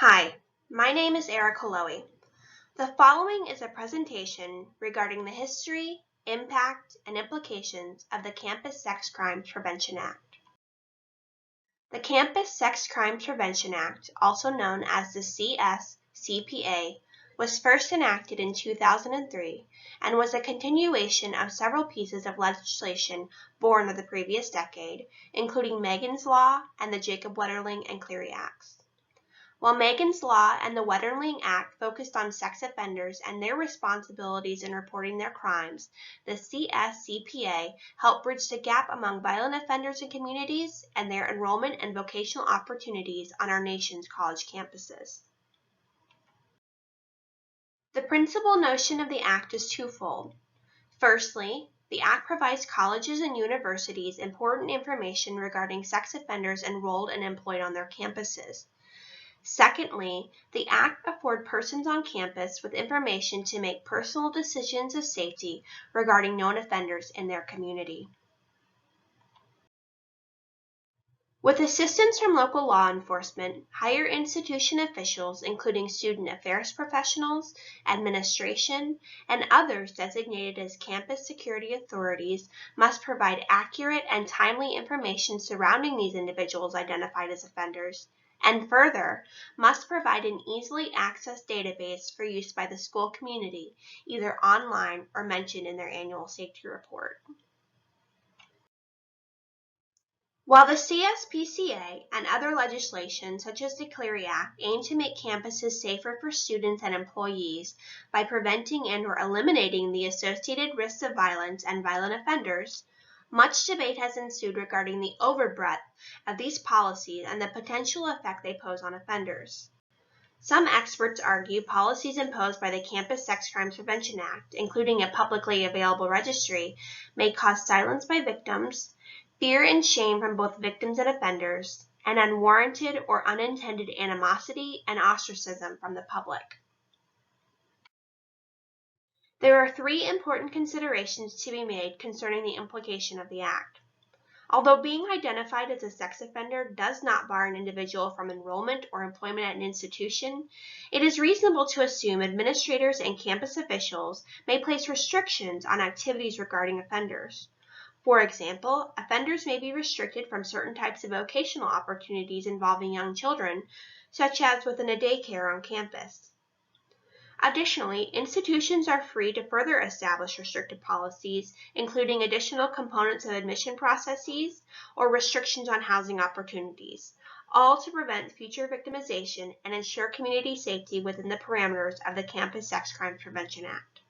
Hi, my name is Erica Lowy. The following is a presentation regarding the history, impact, and implications of the Campus Sex Crimes Prevention Act. The Campus Sex Crimes Prevention Act, also known as the CSCPA, was first enacted in 2003 and was a continuation of several pieces of legislation born of the previous decade, including Megan's Law and the Jacob Wetterling and Cleary Acts. While Megan's Law and the Wetterling Act focused on sex offenders and their responsibilities in reporting their crimes, the CSCPA helped bridge the gap among violent offenders in communities and their enrollment and vocational opportunities on our nation's college campuses. The principal notion of the Act is twofold. Firstly, the Act provides colleges and universities important information regarding sex offenders enrolled and employed on their campuses. Secondly, the Act affords persons on campus with information to make personal decisions of safety regarding known offenders in their community. With assistance from local law enforcement, higher institution officials, including student affairs professionals, administration, and others designated as campus security authorities, must provide accurate and timely information surrounding these individuals identified as offenders, and further, must provide an easily accessed database for use by the school community, either online or mentioned in their annual safety report. While the CSPCA and other legislation, such as the Cleary Act, aim to make campuses safer for students and employees by preventing and/or eliminating the associated risks of violence and violent offenders, much debate has ensued regarding the overbreadth of these policies and the potential effect they pose on offenders. Some experts argue policies imposed by the Campus Sex Crimes Prevention Act, including a publicly available registry, may cause silence by victims, fear and shame from both victims and offenders, and unwarranted or unintended animosity and ostracism from the public. There are three important considerations to be made concerning the implication of the Act. Although being identified as a sex offender does not bar an individual from enrollment or employment at an institution, it is reasonable to assume administrators and campus officials may place restrictions on activities regarding offenders. For example, offenders may be restricted from certain types of vocational opportunities involving young children, such as within a daycare on campus. Additionally, institutions are free to further establish restrictive policies, including additional components of admission processes or restrictions on housing opportunities, all to prevent future victimization and ensure community safety within the parameters of the Campus Sex Crimes Prevention Act.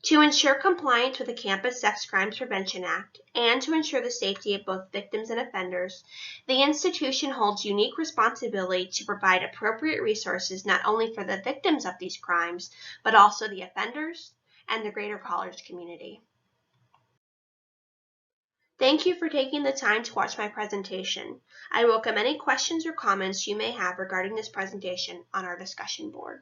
To ensure compliance with the Campus Sex Crimes Prevention Act and to ensure the safety of both victims and offenders, the institution holds unique responsibility to provide appropriate resources not only for the victims of these crimes, but also the offenders and the greater college community. Thank you for taking the time to watch my presentation. I welcome any questions or comments you may have regarding this presentation on our discussion board.